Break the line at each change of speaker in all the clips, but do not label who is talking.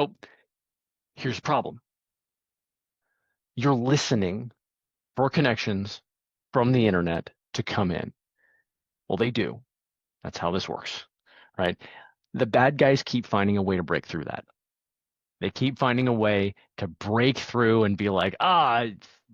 Oh, here's the problem. You're listening for connections from the internet to come in. Well, they do. That's how this works, right? The bad guys keep finding a way to break through that. They keep finding a way to break through and be like,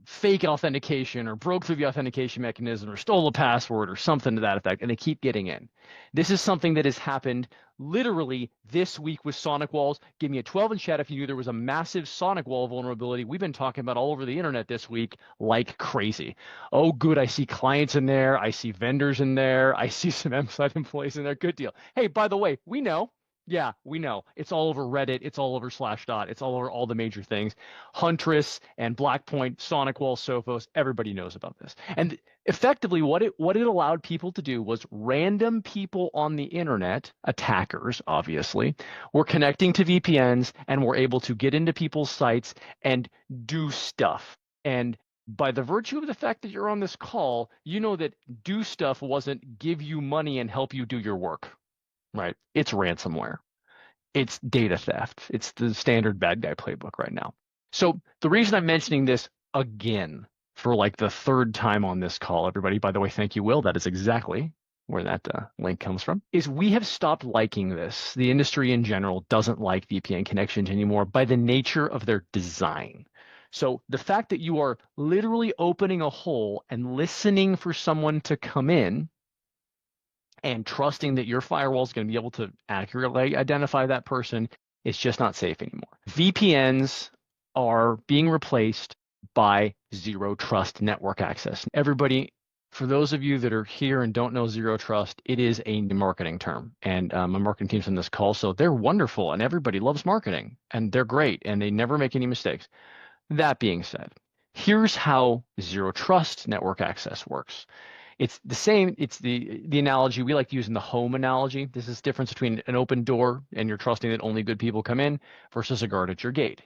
fake authentication or broke through the authentication mechanism or stole a password or something to that effect. And they keep getting in. This is something that has happened literally this week with Sonic Walls. Give me a 12 in chat if you knew there was a massive Sonic Wall vulnerability we've been talking about all over the internet this week like crazy. Oh, good. I see clients in there. I see vendors in there. I see some M-Site employees in there. Good deal. Hey, by the way, we know. Yeah, we know. It's all over Reddit. It's all over Slashdot. It's all over all the major things. Huntress and Blackpoint, Sonic Wall, Sophos, everybody knows about this. And effectively, what it allowed people to do was random people on the internet, attackers, obviously, were connecting to VPNs and were able to get into people's sites and do stuff. And by the virtue of the fact that you're on this call, you know that do stuff wasn't give you money and help you do your work. Right. It's ransomware. It's data theft. It's the standard bad guy playbook right now. So the reason I'm mentioning this again for like the third time on this call, everybody, by the way, thank you, Will. That is exactly where that link comes from, is we have stopped liking this. The industry in general doesn't like VPN connections anymore by the nature of their design. So the fact that you are literally opening a hole and listening for someone to come in and trusting that your firewall is going to be able to accurately identify that person, it's just not safe anymore. VPNs are being replaced by zero trust network access. Everybody, for those of you that are here and don't know zero trust, it is a marketing term. And my marketing team's on this call, so they're wonderful and everybody loves marketing and they're great and they never make any mistakes. That being said, here's how zero trust network access works. It's the same. It's the analogy we like to use in the home analogy. This is the difference between an open door and you're trusting that only good people come in versus a guard at your gate.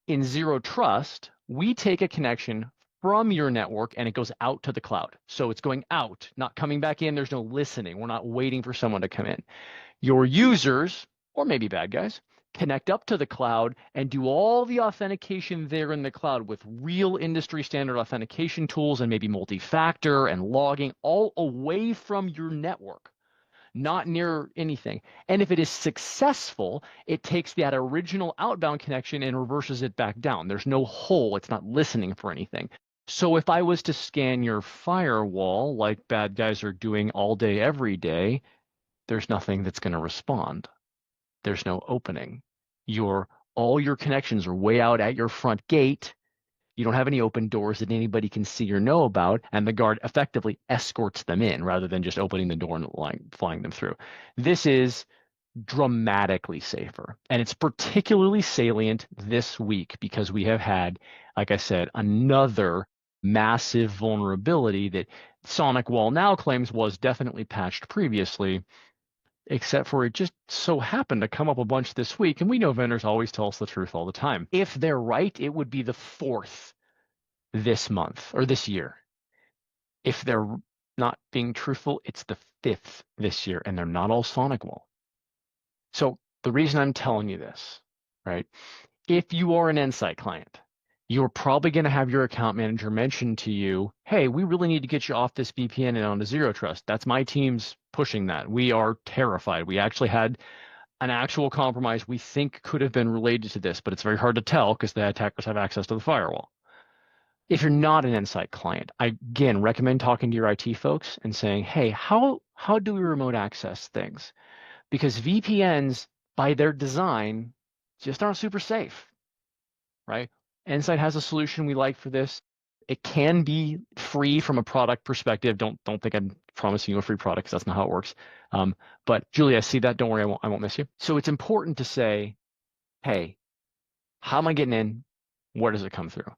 In zero trust, we take a connection from your network and it goes out to the cloud. So it's going out, not coming back in. There's no listening. We're not waiting for someone to come in. Your users, or maybe bad guys, connect up to the cloud and do all the authentication there in the cloud with real industry standard authentication tools and maybe multi-factor and logging all away from your network, not near anything. And if it is successful, it takes that original outbound connection and reverses it back down. There's no hole. It's not listening for anything. So if I was to scan your firewall like bad guys are doing all day, every day, there's nothing that's going to respond. There's no opening. All your connections are way out at your front gate. You don't have any open doors that anybody can see or know about, and the guard effectively escorts them in rather than just opening the door and flying them through. This is dramatically safer, and it's particularly salient this week because we have had, like I said, another massive vulnerability that Sonic Wall now claims was definitely patched previously, except for it just so happened to come up a bunch this week. And we know vendors always tell us the truth all the time. If they're right, it would be the fourth this month or this year. If they're not being truthful, it's the fifth this year, and they're not all Sonic Wall. So the reason I'm telling you this, right? If you are an Insight client, you're probably going to have your account manager mention to you, hey, we really need to get you off this VPN and onto zero trust. That's my team's pushing that. We are terrified. We actually had an actual compromise we think could have been related to this, but it's very hard to tell because the attackers have access to the firewall. If you're not an Insight client, I again recommend talking to your IT folks and saying, hey, how do we remote access things? Because VPNs, by their design, just aren't super safe, right? Insight has a solution we like for this. It can be free from a product perspective. Don't think I'm promising you a free product because that's not how it works. But Julia, I see that. Don't worry, I won't miss you. So it's important to say, hey, how am I getting in? Where does it come through?